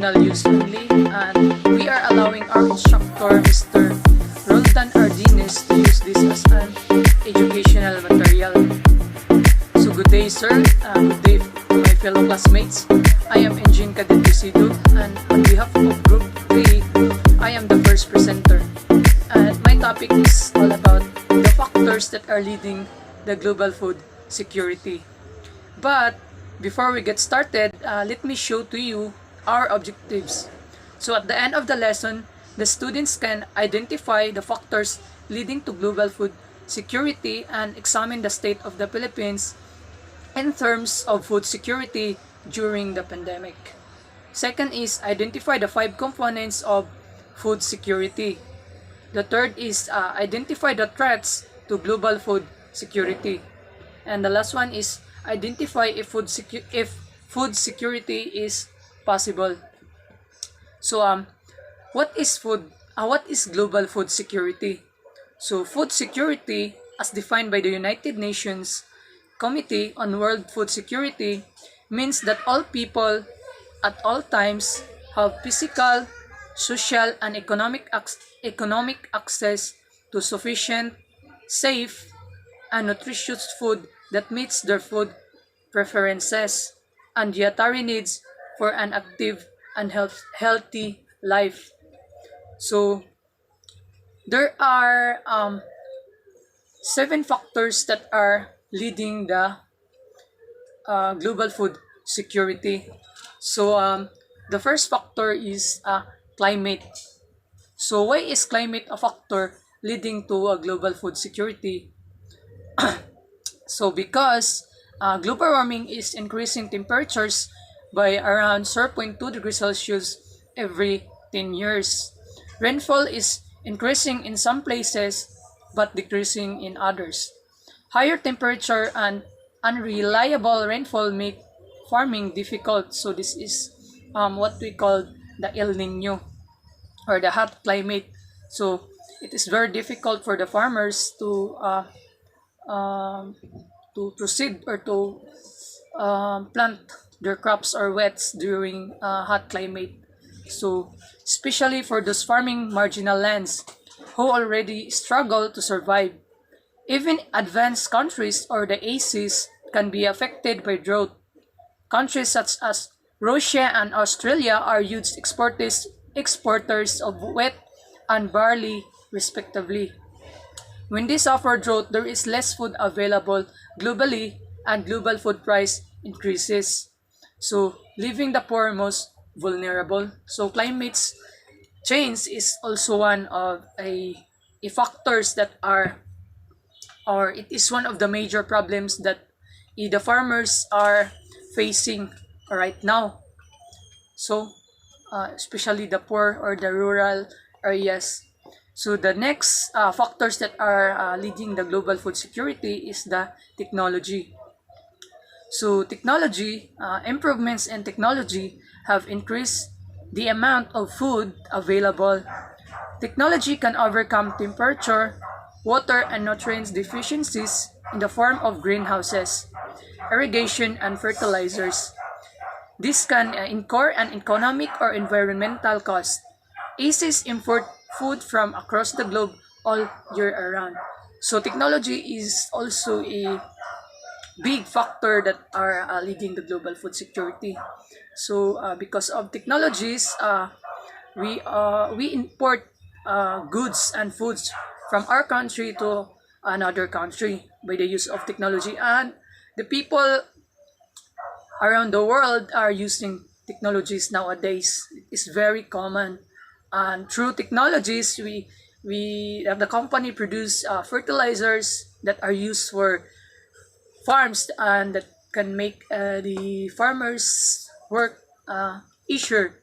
educational use only, and we are allowing our instructor, Mr. Roldan Ardines, to use this as an educational material. So good day, sir. Good day to my fellow classmates. I am Engine Cadet Isido, and on behalf of Group 3, I am the first presenter. And my topic is all about the factors that are leading the global food security. But before we get started, let me show to you our objectives. So at the end of the lesson, the students can identify the factors leading to global food security and examine the state of the Philippines in terms of food security during the pandemic. Second is identify the 5 components of food security. The third is identify the threats to global food security. And the last one is identify if food security is possible. So what is global food security? So food security, as defined by the United Nations Committee on World Food Security, means that all people at all times have physical, social, and economic access to sufficient, safe, and nutritious food that meets their food preferences and dietary needs for an active and healthy life. So there are 7 factors that are leading the global food security. So the first factor is climate. So why is climate a factor leading to a global food security? So because global warming is increasing temperatures by around 0.2 degrees Celsius every 10 years. Rainfall is increasing in some places but decreasing in others. Higher temperature and unreliable rainfall make farming difficult. So this is what we call the El Nino or the hot climate. So it is very difficult for the farmers to proceed or to plant their crops or wets during hot climate. So especially for those farming marginal lands who already struggle to survive. Even advanced countries or the ACEs can be affected by drought. Countries such as Russia and Australia are huge exporters of wheat and barley respectively. When they suffer drought, there is less food available globally and global food price increases. So leaving the poor most vulnerable. So climate change is also one of a factors that are, or it is one of the major problems that the farmers are facing right now. So especially the poor or the rural areas. So the next factors that are leading the global food security is the technology. So technology, improvements in technology have increased the amount of food available. Technology can overcome temperature, water, and nutrients deficiencies in the form of greenhouses, irrigation, and fertilizers. This can incur an economic or environmental cost. ACEs import food from across the globe all year around. So technology is also a big factor that are leading the global food security. So because of technologies, we import goods and foods from our country to another country by the use of technology, and the people around the world are using technologies nowadays. It is very common, and through technologies the company produce fertilizers that are used for farms and that can make the farmers work easier,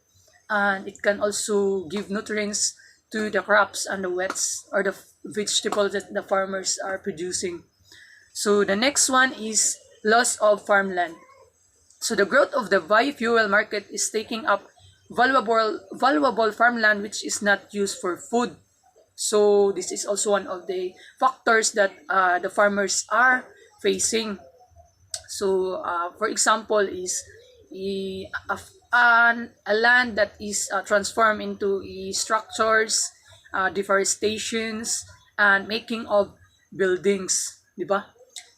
and it can also give nutrients to the crops and the wets or the vegetables that the farmers are producing. So the next one is loss of farmland. So the growth of the biofuel market is taking up valuable farmland which is not used for food. So this is also one of the factors that the farmers are facing. So for example is a land that is transformed into structures, deforestations, and making of buildings, di ba?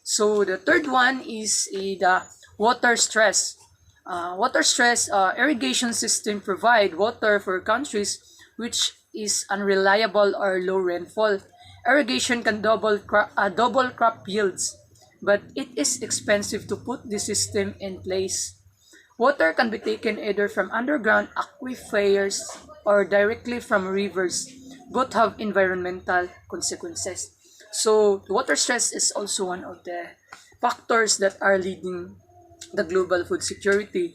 So the third one is the water stress. Water stress, irrigation system provide water for countries which is unreliable or low rainfall. Irrigation can double crop yields, but it is expensive to put the system in place. Water can be taken either from underground aquifers or directly from rivers. Both have environmental consequences. So, water stress is also one of the factors that are leading the global food security.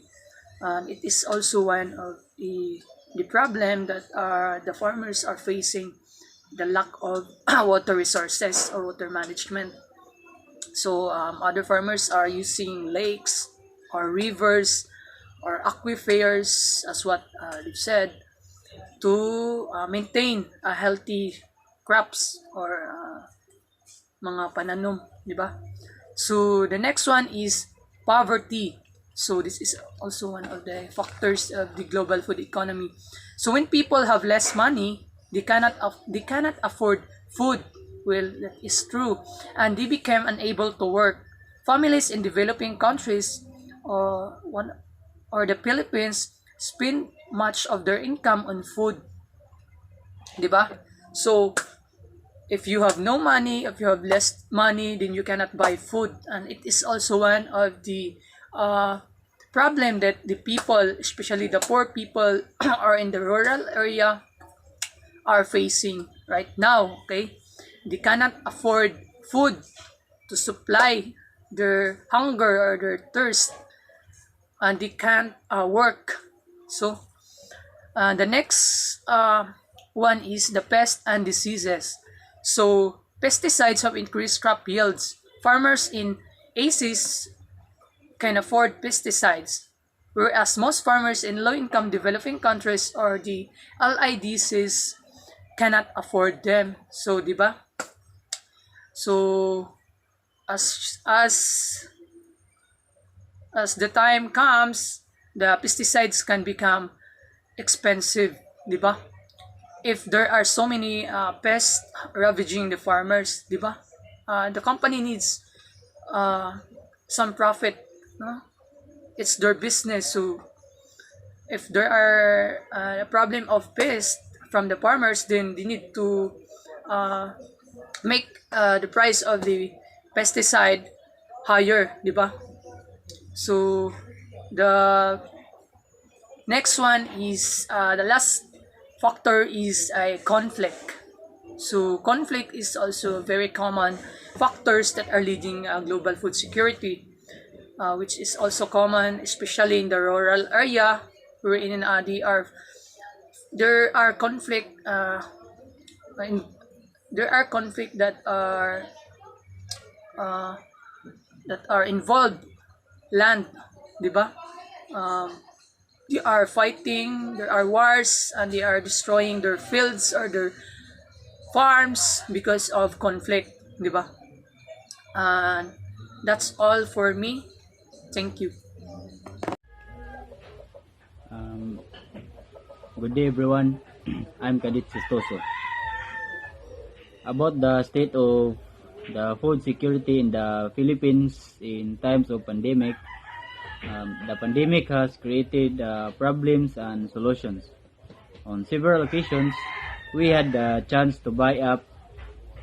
It is also one of the problem that the farmers are facing, the lack of water resources or water management. So other farmers are using lakes or rivers or aquifers, as what they've said, to maintain a healthy crops or mga pananom, di ba? So the next one is poverty. So this is also one of the factors of the global food economy. So when people have less money, they cannot afford food. Well, that is true, and they became unable to work. Families in developing countries or the Philippines spend much of their income on food, di ba? So if you have no money, if you have less money, then you cannot buy food, and it is also one of the problem that the people, especially the poor people or in the rural area, are facing right now. Okay, they cannot afford food to supply their hunger or their thirst, and they can't work. So the next one is the pest and diseases. So pesticides have increased crop yields. Farmers in ACES can afford pesticides, whereas most farmers in low-income developing countries or the LIDCs cannot afford them. So, di ba? So, as the time comes, the pesticides can become expensive, di ba? If there are so many pests ravaging the farmers, di ba? The company needs some profit, no? It's their business. So if there are a problem of pest from the farmers, then they need to make the price of the pesticide higher, di ba? So the next one is the last factor is a conflict. So conflict is also very common factors that are leading global food security, which is also common, especially in the rural area, wherein there are conflict that are involved land, di ba? They are fighting, there are wars, and they are destroying their fields or their farms because of conflict, di ba? And that's all for me. Thank you. Good day, everyone. I'm Kadit Sistoso. About the state of the food security in the Philippines in times of pandemic, the pandemic has created problems and solutions. On several occasions, we had the chance to buy up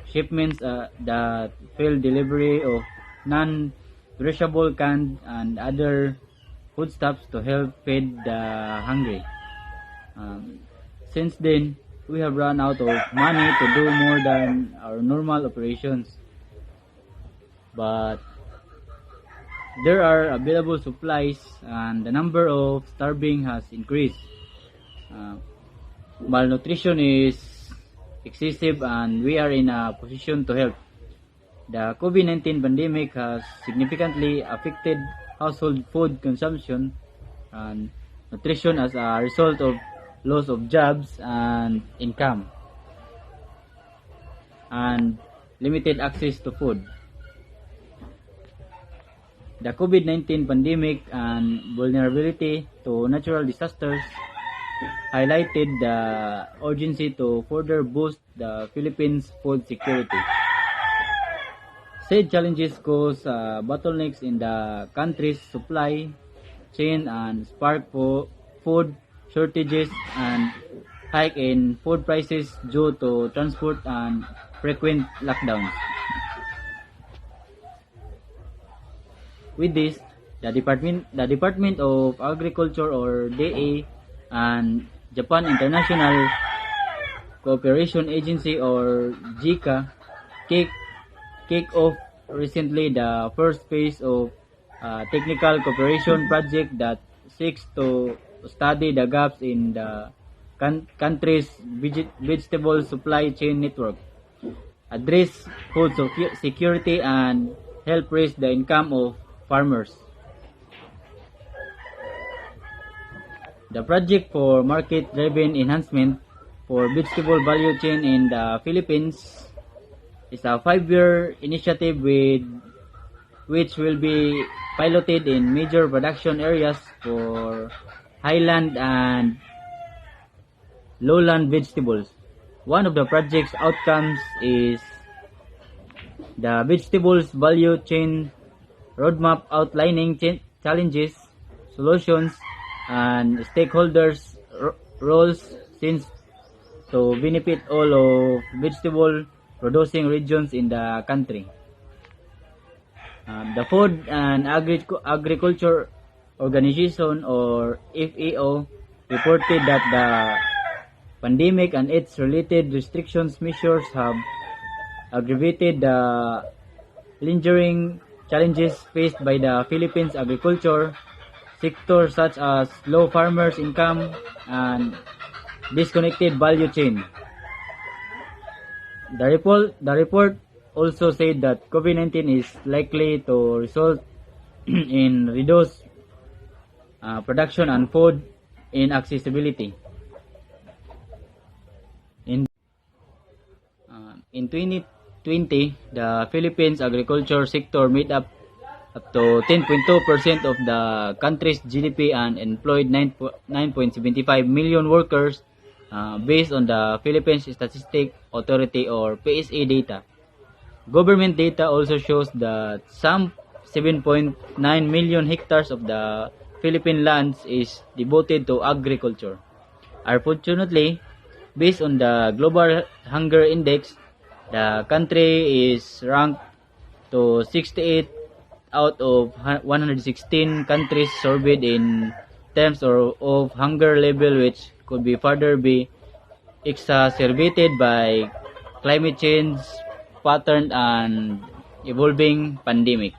shipments that failed delivery of non-perishable canned and other foodstuffs to help feed the hungry. Since then, we have run out of money to do more than our normal operations. But there are available supplies and the number of starving has increased. Malnutrition is excessive and we are in a position to help. The COVID-19 pandemic has significantly affected household food consumption and nutrition as a result of loss of jobs and income and limited access to food. The COVID-19 pandemic and vulnerability to natural disasters highlighted the urgency to further boost the Philippines' food security. Said challenges cause bottlenecks in the country's supply chain and spark food shortages and hike in food prices due to transport and frequent lockdowns. With this, the Department of Agriculture or DA and Japan International Cooperation Agency or JICA kick kick off recently the first phase of a technical cooperation project that seeks to study the gaps in the country's vegetable supply chain network, address food security, and help raise the income of farmers. The project for market-driven enhancement for vegetable value chain in the Philippines is a 5-year initiative which will be piloted in major production areas for highland and lowland vegetables. One of the project's outcomes is the vegetables value chain roadmap outlining challenges, solutions, and stakeholders' roles since to benefit all of vegetable producing regions in the country. The Food and Agriculture Organization or FAO reported that the pandemic and its related restrictions measures have aggravated the lingering challenges faced by the Philippines agriculture sector such as low farmers' income and disconnected value chain. The report also said that COVID-19 is likely to result in reduced production and food inaccessibility. In 2020, the Philippines agriculture sector made up to 10.2% of the country's GDP and employed 9.75 million workers based on the Philippines Statistics Authority or PSA data. Government data also shows that some 7.9 million hectares of the Philippine lands is devoted to agriculture. Unfortunately, based on the Global Hunger Index, the country is ranked to 68 out of 116 countries surveyed in terms of hunger level, which could be further be exacerbated by climate change pattern and evolving pandemic.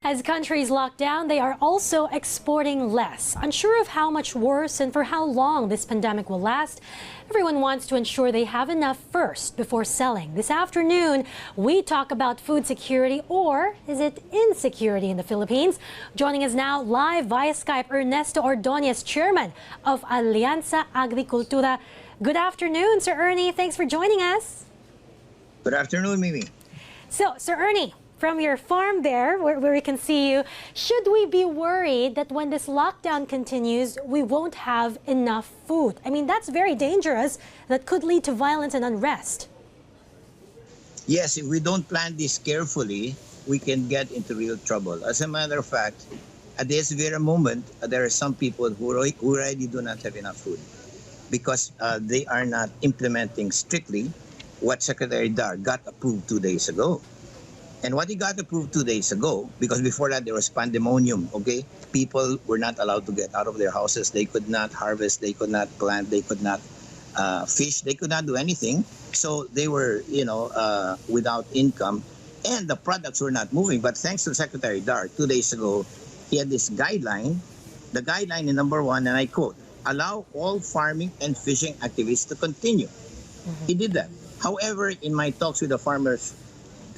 As countries lock down, they are also exporting less. Unsure of how much worse and for how long this pandemic will last, everyone wants to ensure they have enough first before selling. This afternoon, we talk about food security, or is it insecurity in the Philippines? Joining us now live via Skype, Ernesto Ordonez, chairman of Alianza Agricultura. Good afternoon, Sir Ernie. Thanks for joining us. Good afternoon, Mimi. So, Sir Ernie, from your farm there, where we can see you, should we be worried that when this lockdown continues, we won't have enough food? I mean, that's very dangerous. That could lead to violence and unrest. Yes, if we don't plan this carefully, we can get into real trouble. As a matter of fact, at this very moment, there are some people who already do not have enough food because they are not implementing strictly what Secretary Dar got approved 2 days ago. And what he got approved 2 days ago, because before that there was pandemonium, okay? People were not allowed to get out of their houses. They could not harvest, they could not plant, they could not fish, they could not do anything. So they were, without income, and the products were not moving. But thanks to Secretary Dar, 2 days ago, he had this guideline. The guideline in number 1, and I quote, allow all farming and fishing activities to continue. Mm-hmm. He did that. However, in my talks with the farmers,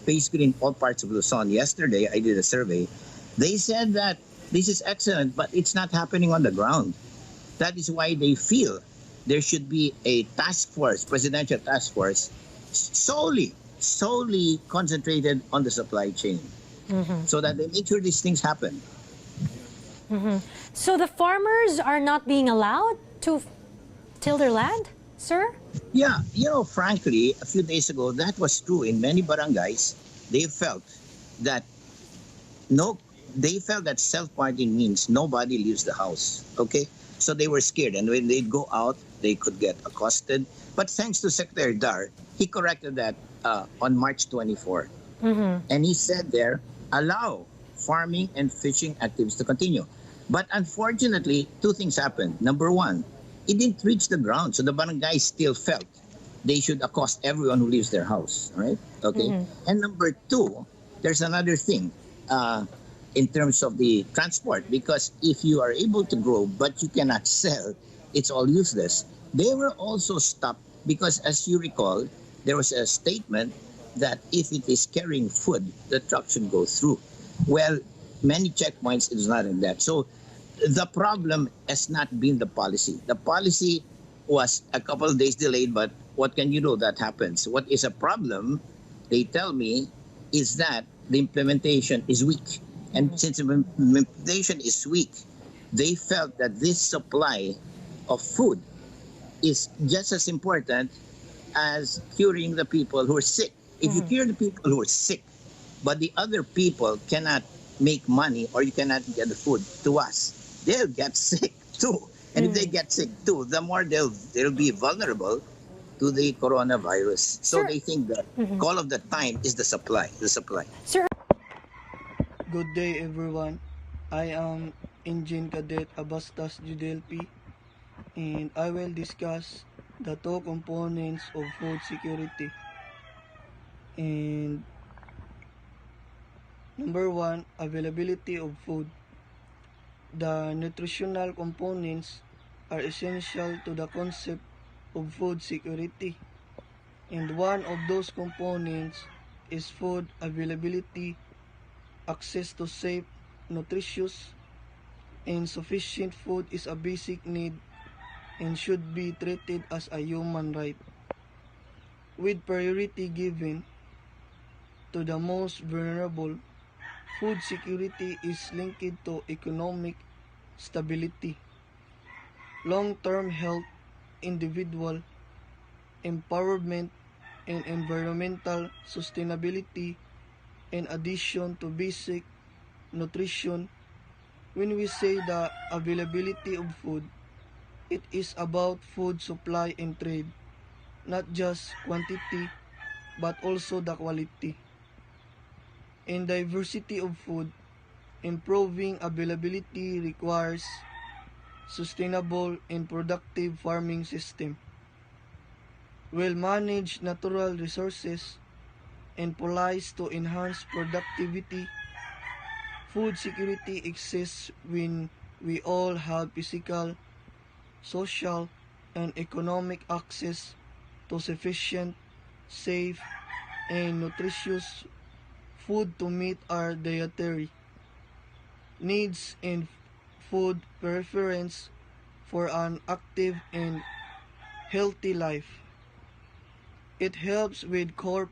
basically in all parts of Luzon, yesterday I did a survey. They said that this is excellent, but it's not happening on the ground. That is why they feel there should be a task force, presidential task force, solely concentrated on the supply chain. so that they make sure these things happen. So the farmers are not being allowed to till their land, sir? Yeah, frankly, a few days ago, that was true in many barangays. They felt that no, they felt that self-quarantine means nobody leaves the house. Okay, so they were scared, and when they'd go out, they could get accosted. But thanks to Secretary Dar, he corrected that on March 24, and he said there, allow farming and fishing activities to continue. But unfortunately, two things happened. Number one, it didn't reach the ground, so the barangay still felt they should accost everyone who leaves their house, right? Okay. And number two, there's another thing in terms of the transport, because if you are able to grow but you cannot sell, it's all useless. They were also stopped because, as you recall, there was a statement that if it is carrying food, the truck should go through. Well, many checkpoints, it is not in that. So the problem has not been the policy. The policy was a couple of days delayed, but what can you do? That happens. What is a problem, they tell me, is that the implementation is weak. And since the implementation is weak, they felt that this supply of food is just as important as curing the people who are sick. If you cure the people who are sick, but the other people cannot make money or you cannot get the food to us, they'll get sick too. And if they get sick too, the more they'll be vulnerable to the coronavirus. So Sir. they think that call of the time is the supply. Sir, Good day everyone. I am Engine Cadet Abastas Judelpi, and I will discuss the two components of food security. And number one, availability of food. The nutritional components are essential to the concept of food security. And one of those components is food availability. Access to safe, nutritious, and sufficient food is a basic need and should be treated as a human right, with priority given to the most vulnerable. Food security is linked to economic stability, long-term health, individual empowerment, and environmental sustainability. In addition to basic nutrition, when we say the availability of food, it is about food supply and trade, not just quantity, but also the quality. In diversity of food, improving availability requires sustainable and productive farming system, well-managed natural resources, and poised to enhance productivity. Food security exists when we all have physical, social, and economic access to sufficient, safe, and nutritious food to meet our dietary needs and food preference for an active and healthy life. It helps with crop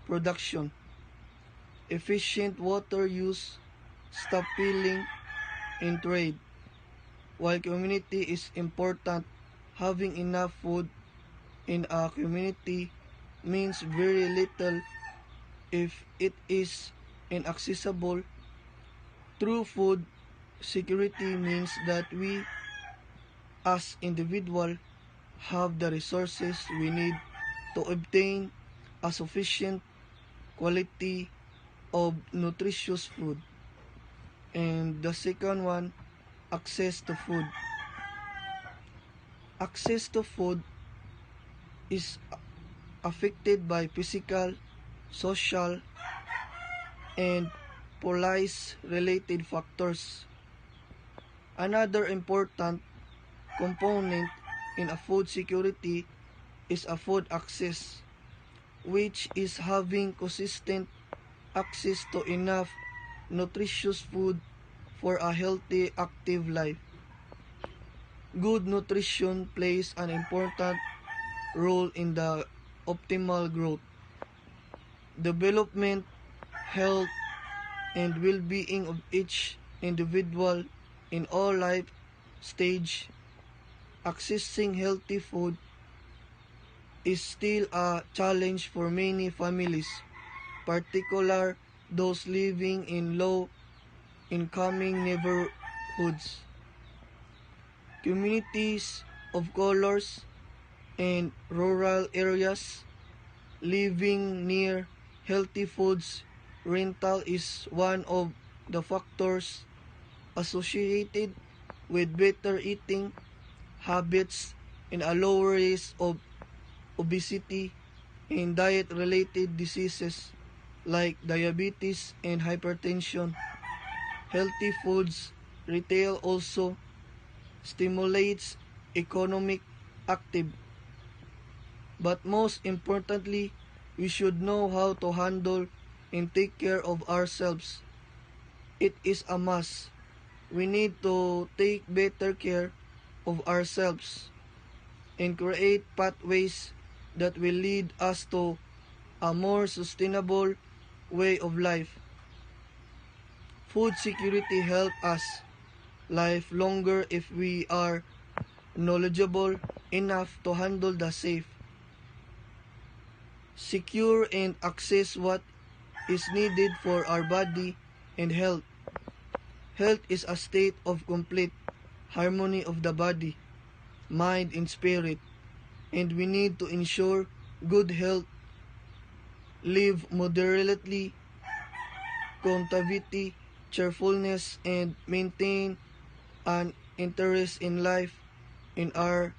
production, efficient water use, stockpiling, and trade. While community is important, having enough food in a community means very little if it is inaccessible. True food security means that we as individuals have the resources we need to obtain a sufficient quality of nutritious food. And the second one, access to food. Access to food is affected by physical, social, and police related factors. Another important component in a food security is a food access, which is having consistent access to enough nutritious food for a healthy, active life. Good nutrition plays an important role in the optimal growth, development, health, and well-being of each individual in all life stage. Accessing healthy food is still a challenge for many families, particularly those living in low-income neighborhoods, communities of colors, and rural areas. Living near healthy foods rental is one of the factors associated with better eating habits and a lower risk of obesity and diet-related diseases like diabetes and hypertension. Healthy foods retail also stimulates economic activity. But most importantly, we should know how to handle and take care of ourselves. It is a must. We need to take better care of ourselves and create pathways that will lead us to a more sustainable way of life. Food security helps us live longer if we are knowledgeable enough to handle the safe, secure, and access what is needed for our body and health. Health is a state of complete harmony of the body, mind, and spirit, and we need to ensure good health, live moderately, contivity, cheerfulness, and maintain an interest in life in our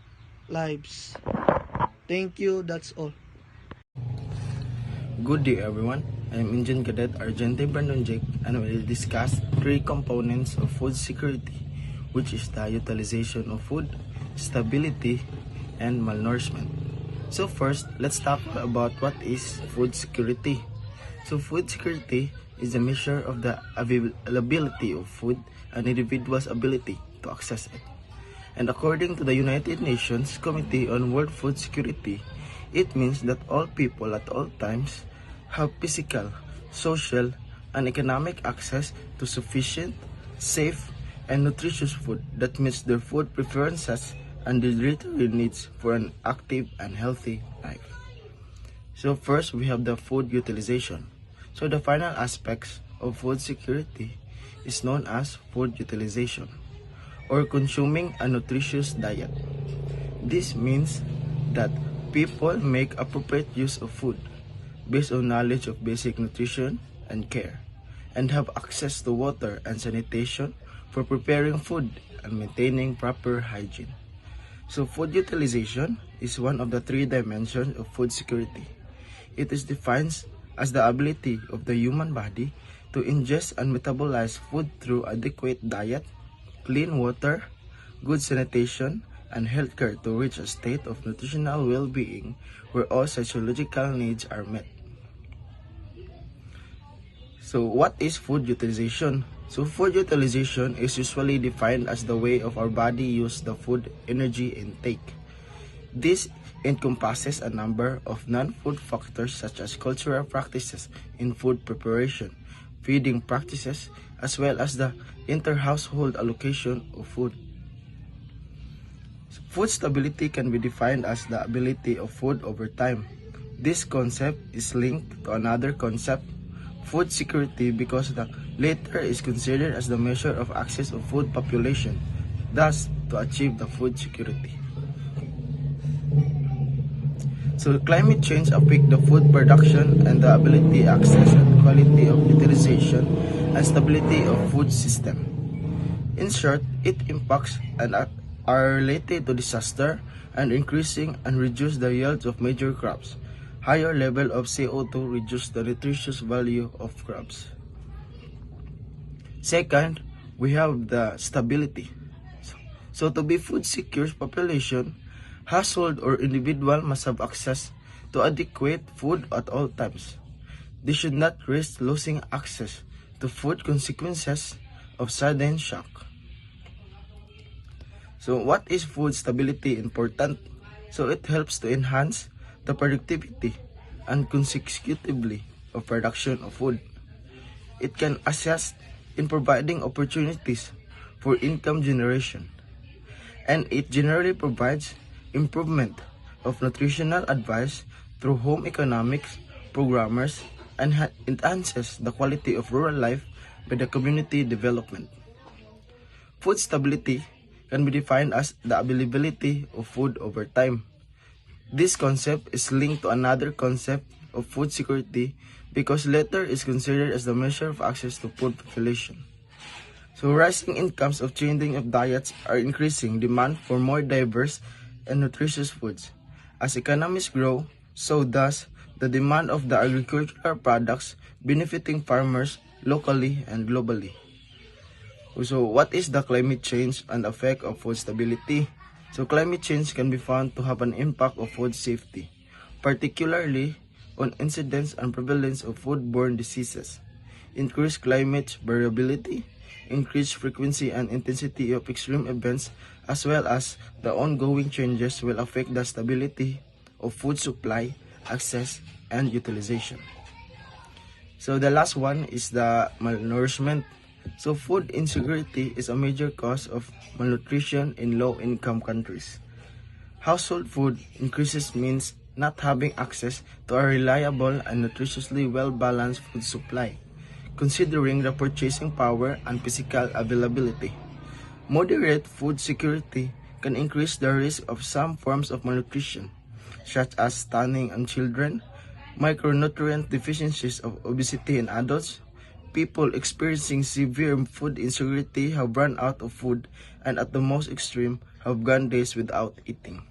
lives. Thank you, that's all. Good day everyone, I am Engine Cadet Argente Brandon Jake and we will discuss three components of food security, which is the utilization of food, stability, and malnourishment. So first, let's talk about what is food security. So food security is a measure of the availability of food and individual's ability to access it. And according to the United Nations Committee on World Food Security, it means that all people at all times have physical, social, and economic access to sufficient, safe, and nutritious food that meets their food preferences and dietary needs for an active and healthy life. So first, we have the food utilization. So the final aspects of food security is known as food utilization, or consuming a nutritious diet. This means that people make appropriate use of food based on knowledge of basic nutrition and care, and have access to water and sanitation for preparing food and maintaining proper hygiene. So food utilization is one of the three dimensions of food security. It is defined as the ability of the human body to ingest and metabolize food through adequate diet, clean water, good sanitation, and healthcare to reach a state of nutritional well-being where all physiological needs are met. So what is food utilization? So food utilization is usually defined as the way of our body use the food energy intake. This encompasses a number of non-food factors such as cultural practices in food preparation, feeding practices, as well as the inter-household allocation of food. Food stability can be defined as the ability of food over time. This concept is linked to another concept, food security, because the latter is considered as the measure of access of food population, thus to achieve the food security. So climate change affects the food production and the ability, access, and quality of utilization and stability of food system. In short, it impacts and are related to disaster and increasing and reduce the yields of major crops. Higher level of CO2 reduce the nutritious value of crops. Second, we have the stability. So to be food secure population, household or individual must have access to adequate food at all times. They should not risk losing access to food consequences of sudden shock. So what is food stability important? So it helps to enhance the productivity and consecutively of production of food. It can assist in providing opportunities for income generation, and it generally provides improvement of nutritional advice through home economics programmers and enhances the quality of rural life by the community development. Food stability can be defined as the availability of food over time. This concept is linked to another concept of food security because latter is considered as the measure of access to food population. So rising incomes of changing of diets are increasing demand for more diverse and nutritious foods. As economies grow, so does the demand of the agricultural products benefiting farmers locally and globally. So what is the climate change and effect of food stability? So climate change can be found to have an impact of food safety, particularly on incidence and prevalence of foodborne diseases, increased climate variability, increased frequency and intensity of extreme events, as well as the ongoing changes will affect the stability of food supply, access, and utilization. So the last one is the malnourishment. So food insecurity is a major cause of malnutrition in low-income countries. Household food increases means not having access to a reliable and nutritiously well-balanced food supply, considering the purchasing power and physical availability. Moderate food security can increase the risk of some forms of malnutrition, such as stunting in children, micronutrient deficiencies of obesity in adults. People experiencing severe food insecurity have run out of food and at the most extreme have gone days without eating.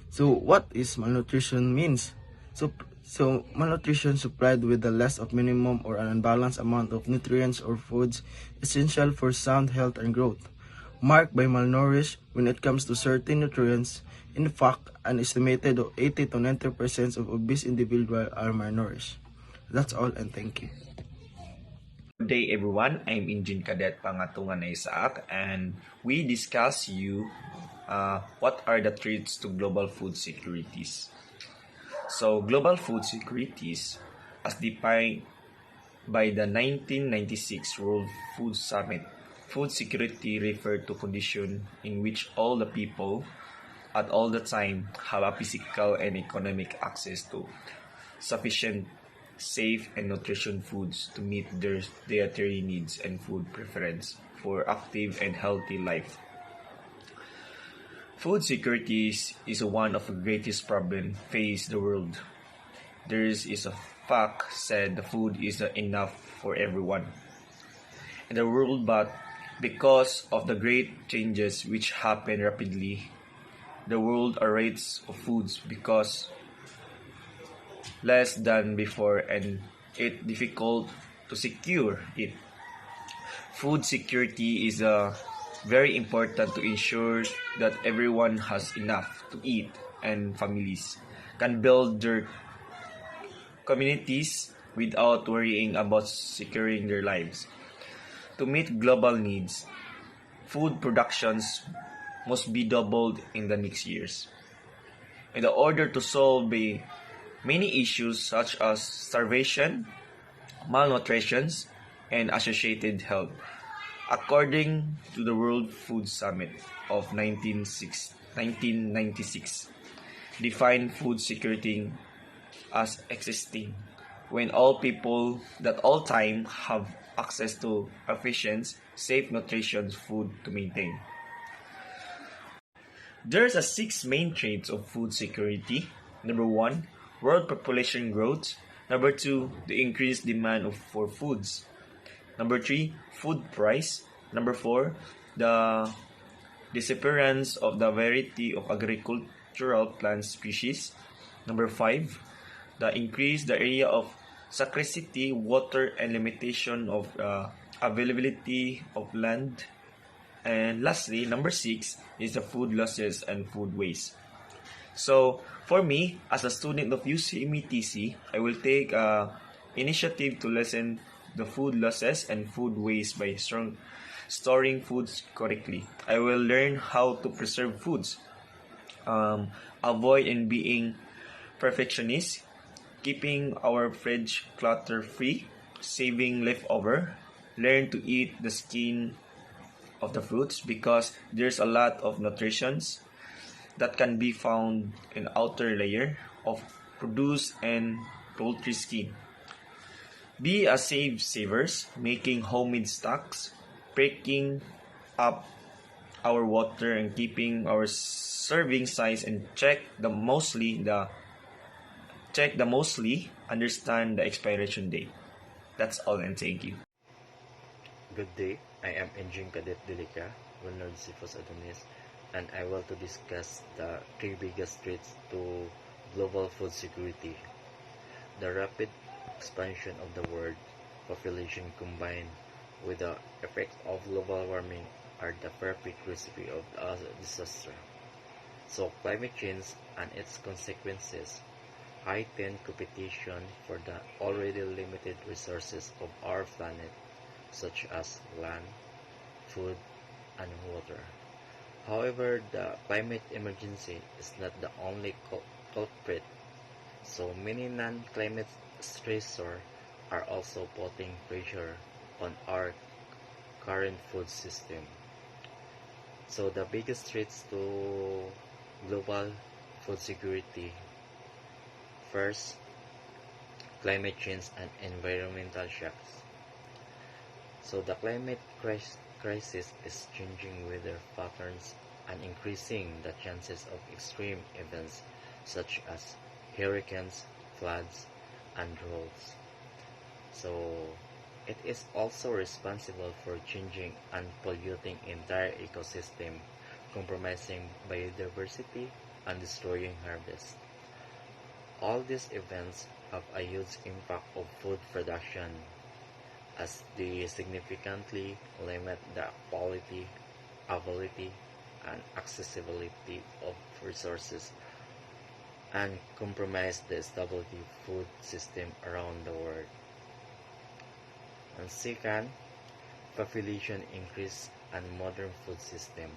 So what is malnutrition means? So malnutrition supplied with the less of minimum or an unbalanced amount of nutrients or foods essential for sound health and growth, marked by malnourished when it comes to certain nutrients. In fact, an estimated of 80 to 90% of obese individuals are malnourished. That's all and thank you. Good day everyone, I'm Engine Cadet Pangatungan Isaac and we discuss what are the threats to global food securities. So global food securities as defined by the 1996 World Food Summit, food security referred to condition in which all the people at all the time have a physical and economic access to sufficient safe and nutritious foods to meet their dietary needs and food preference for active and healthy life. Food security is one of the greatest problems face the world. There is a fact said the food is enough for everyone in the world, but because of the great changes which happen rapidly, the world rates of foods because less than before and it's difficult to secure it. Food security is very important to ensure that everyone has enough to eat and families can build their communities without worrying about securing their lives. To meet global needs, food productions must be doubled in the next years. In order to solve many issues such as starvation, malnutrition, and associated health, according to the World Food Summit of 1996, defined food security as existing when all people at all time have access to efficient, safe, nutritious food to maintain. There's 6 main traits of food security. Number 1, world population growth. Number 2, the increased demand for foods. Number 3, food price. Number 4, the disappearance of the variety of agricultural plant species. Number 5, the increase the area of scarcity, water, and limitation of availability of land. And lastly, number 6 is the food losses and food waste. So, for me, as a student of UCMETC, I will take initiative to lessen the food losses and food waste by storing foods correctly. I will learn how to preserve foods, avoid and being perfectionist, keeping our fridge clutter-free, saving leftover. Learn to eat the skin of the fruits because there's a lot of nutritions that can be found in outer layer of produce and poultry skin. Be a savers, making homemade stocks, breaking up our water and keeping our serving size, and check the mostly understand the expiration date. That's all, and thank you. Good day, I am Engine Cadet Delica, Wilnard Sifos Adonis, and I will to discuss the three biggest threats to global food security. The rapid expansion of the world population combined with the effects of global warming are the perfect recipe of a disaster. So climate change and its consequences heighten competition for the already limited resources of our planet, such as land, food, and water. However, the climate emergency is not the only culprit, so many non-climate stressors are also putting pressure on our current food system. So the biggest threats to global food security: first, climate change and environmental shocks. So the climate crisis is changing weather patterns and increasing the chances of extreme events such as hurricanes, floods, and droughts. So it is also responsible for changing and polluting entire ecosystem, compromising biodiversity and destroying harvests. All these events have a huge impact on food production as they significantly limit the quality, availability, and accessibility of resources and compromise the stability food system around the world. And second, population increase and modern food system.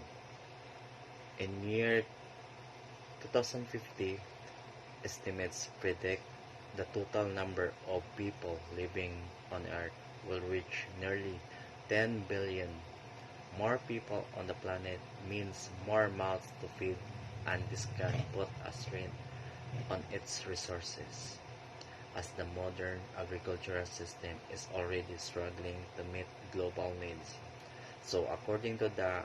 In year 2050, estimates predict the total number of people living on Earth will reach nearly 10 billion. More people on the planet means more mouths to feed, and this can put a strain on its resources, as the modern agricultural system is already struggling to meet global needs. So according to the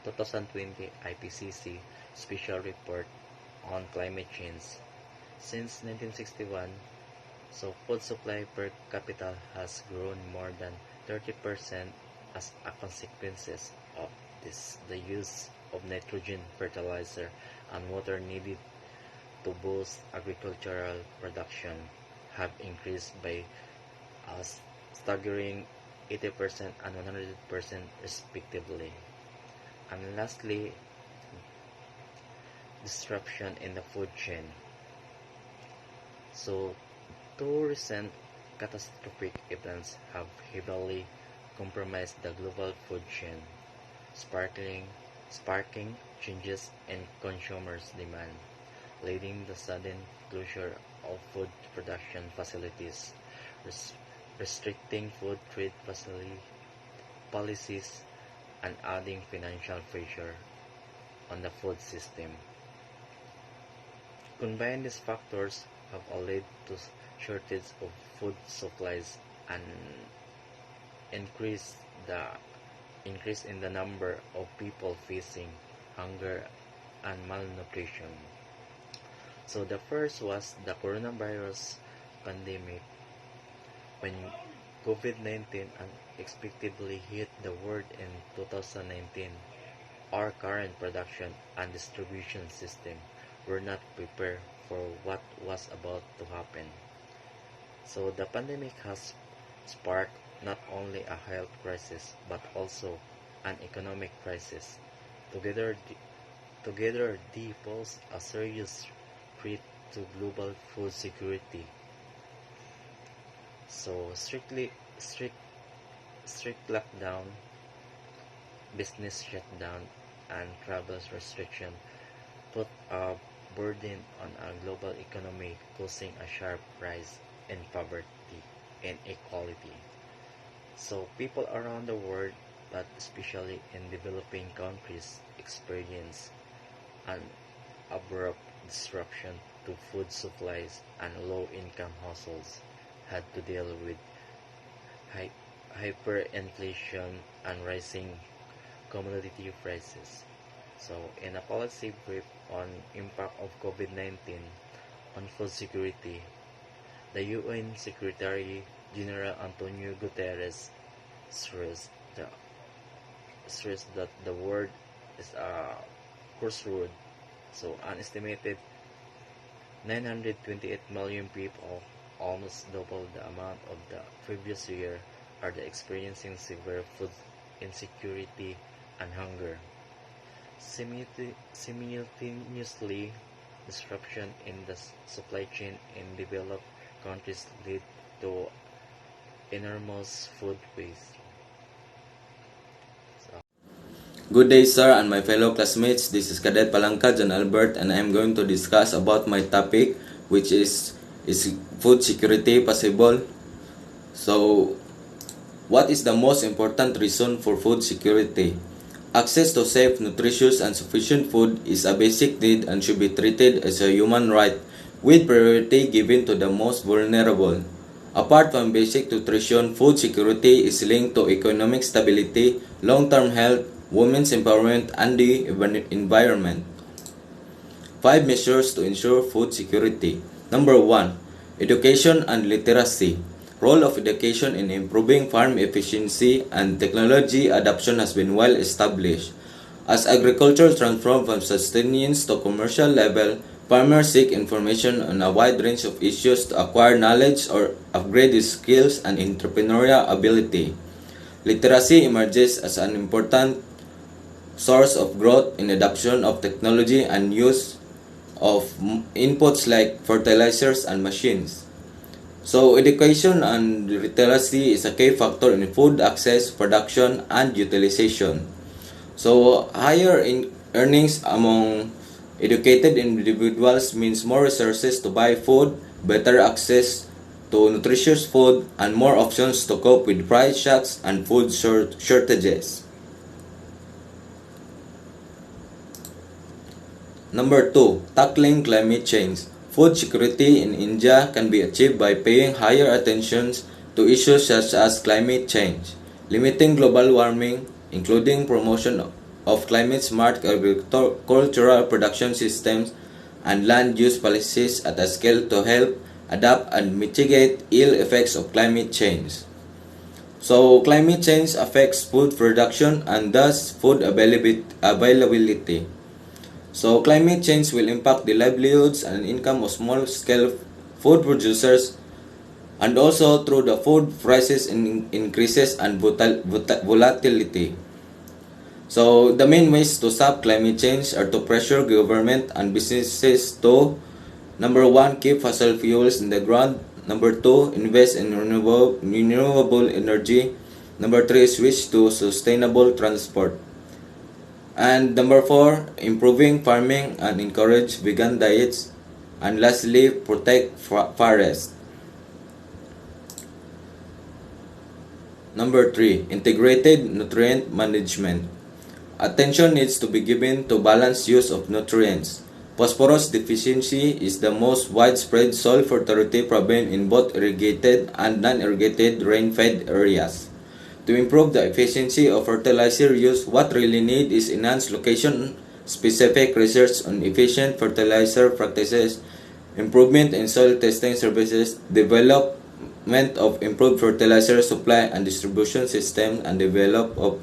2020 IPCC Special Report on Climate Change, since 1961, so food supply per capita has grown more than 30% as a consequence of this. The use of nitrogen fertilizer and water needed to boost agricultural production have increased by a staggering 80% and 100% respectively. And lastly, disruption in the food chain. So, two recent catastrophic events have heavily compromised the global food chain, sparking changes in consumers' demand, leading the sudden closure of food production facilities, restricting food trade policies, and adding financial pressure on the food system. Combined, these factors have all led to shortage of food supplies and increase in the number of people facing hunger and malnutrition. So the first was the coronavirus pandemic, when COVID-19 unexpectedly hit the world in 2019. Our current production and distribution system were not prepared for what was about to happen. So the pandemic has sparked not only a health crisis but also an economic crisis. Together they pose a serious threat to global food security. So strict lockdown, business shutdown, and travel restriction put a burden on a global economy, causing a sharp rise in poverty. inequality. So people around the world, but especially in developing countries, experience an abrupt disruption to food supplies, and low-income households had to deal with hy- hyperinflation and rising commodity prices. So, in a policy brief on impact of COVID-19 on food security, the UN Secretary General Antonio Guterres stressed, the, stressed that the world is a crossroad. So, an estimated 928 million people, almost double the amount of the previous year, are experiencing severe food insecurity and hunger. Simultaneously, disruption in the supply chain in developed countries lead to enormous food waste. Good day, sir, and my fellow classmates. This is Cadet Palangka John Albert, and I am going to discuss about my topic, which is food security possible? So, what is the most important reason for food security? Access to safe, nutritious, and sufficient food is a basic need and should be treated as a human right, with priority given to the most vulnerable. Apart from basic nutrition, food security is linked to economic stability, long-term health, women's empowerment, and the environment. 5 measures to ensure food security. Number 1. Education and literacy. Role of education in improving farm efficiency and technology adoption has been well established. As agriculture transforms from sustenance to commercial level, farmers seek information on a wide range of issues to acquire knowledge or upgrade their skills and entrepreneurial ability. Literacy emerges as an important source of growth in adoption of technology and use of inputs like fertilizers and machines. So education and literacy is a key factor in food access, production, and utilization. So higher earnings among educated individuals means more resources to buy food, better access to nutritious food, and more options to cope with price shocks and food shortages. Number 2. Tackling climate change. Food security in India can be achieved by paying higher attention to issues such as climate change, limiting global warming, including promotion of climate-smart agricultural production systems and land use policies at a scale to help adapt and mitigate ill effects of climate change. So, climate change affects food production and thus food availability. So, climate change will impact the livelihoods and income of small-scale food producers, and also through the food prices increases and volatility. So, the main ways to stop climate change are to pressure government and businesses to, number 1, keep fossil fuels in the ground. Number 2, invest in renewable energy. Number 3, switch to sustainable transport. And number 4, improving farming and encourage vegan diets. And lastly, protect forests. Number 3, integrated nutrient management. Attention needs to be given to balanced use of nutrients. Phosphorus deficiency is the most widespread soil fertility problem in both irrigated and non-irrigated rain-fed areas. To improve the efficiency of fertilizer use, what really need is enhanced location-specific research on efficient fertilizer practices, improvement in soil testing services, development of improved fertilizer supply and distribution systems, and development of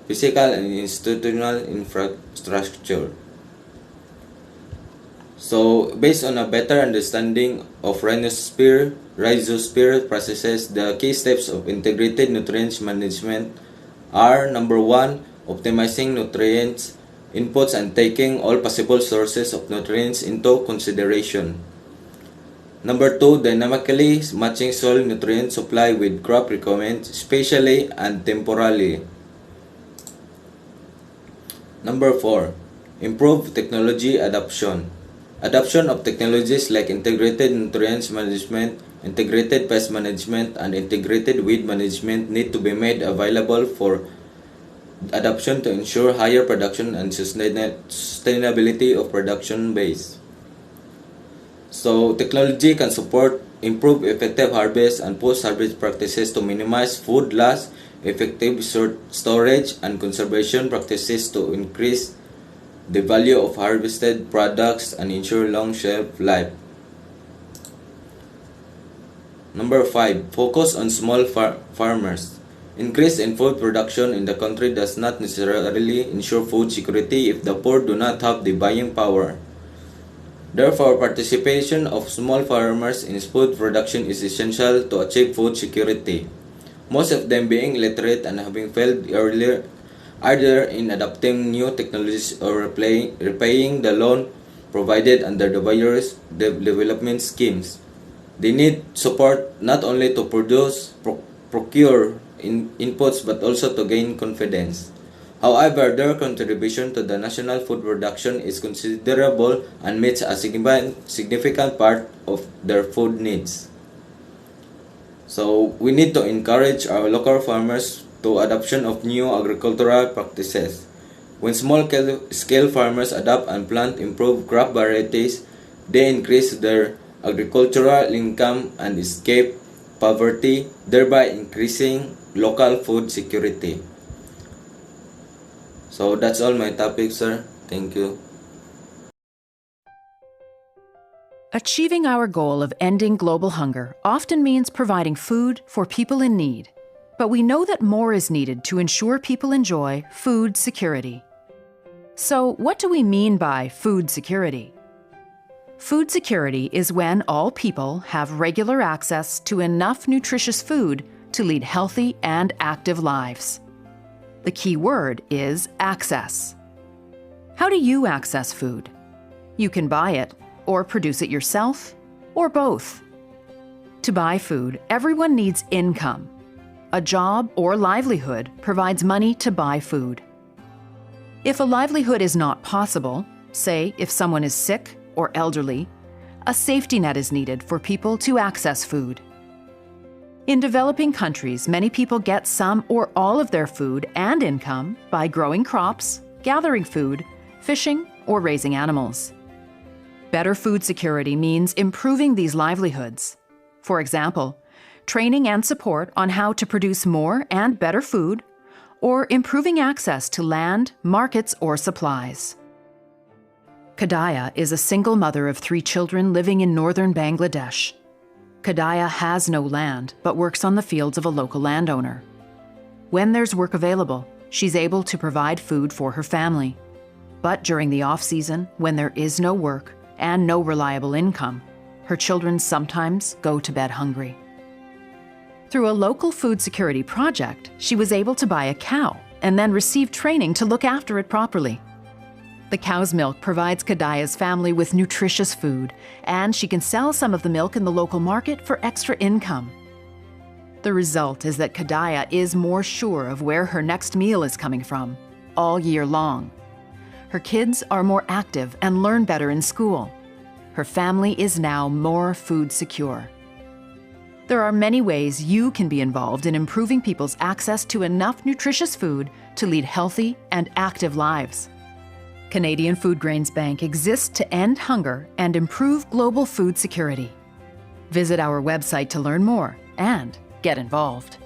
physical and institutional infrastructure. So, based on a better understanding of rhizosphere processes, the key steps of integrated nutrients management are, number 1, optimizing nutrients inputs and taking all possible sources of nutrients into consideration. Number 2, dynamically matching soil nutrient supply with crop requirements, spatially and temporally. Number 4, improve technology adoption. Adoption of technologies like integrated nutrients management, integrated pest management, and integrated weed management need to be made available for adoption to ensure higher production and sustainability of production base. So technology can support improve effective harvest and post-harvest practices to minimize food loss, effective storage and conservation practices to increase the value of harvested products and ensure long shelf life. Number 5. Focus on small farmers. Increase in food production in the country does not necessarily ensure food security if the poor do not have the buying power. Therefore, participation of small farmers in food production is essential to achieve food security. Most of them being illiterate and having failed earlier, either in adopting new technologies or repaying the loan provided under the various development schemes. They need support not only to procure inputs but also to gain confidence. However, their contribution to the national food production is considerable and meets a significant part of their food needs. So, we need to encourage our local farmers to adoption of new agricultural practices. When small-scale farmers adopt and plant improved crop varieties, they increase their agricultural income and escape poverty, thereby increasing local food security. So that's all my topic, sir. Thank you. Achieving our goal of ending global hunger often means providing food for people in need. But we know that more is needed to ensure people enjoy food security. So, what do we mean by food security? Food security is when all people have regular access to enough nutritious food to lead healthy and active lives. The key word is access. How do you access food? You can buy it, or produce it yourself, or both. To buy food, everyone needs income. A job or livelihood provides money to buy food. If a livelihood is not possible, say if someone is sick or elderly, a safety net is needed for people to access food. In developing countries, many people get some or all of their food and income by growing crops, gathering food, fishing, or raising animals. Better food security means improving these livelihoods. For example, training and support on how to produce more and better food, or improving access to land, markets, or supplies. Kadaya is a single mother of 3 children living in northern Bangladesh. Kadaya has no land, but works on the fields of a local landowner. When there's work available, she's able to provide food for her family. But during the off-season, when there is no work and no reliable income, her children sometimes go to bed hungry. Through a local food security project, she was able to buy a cow and then receive training to look after it properly. The cow's milk provides Kadaya's family with nutritious food, and she can sell some of the milk in the local market for extra income. The result is that Kadaya is more sure of where her next meal is coming from, all year long. Her kids are more active and learn better in school. Her family is now more food secure. There are many ways you can be involved in improving people's access to enough nutritious food to lead healthy and active lives. Canadian Food Grains Bank exists to end hunger and improve global food security. Visit our website to learn more and get involved.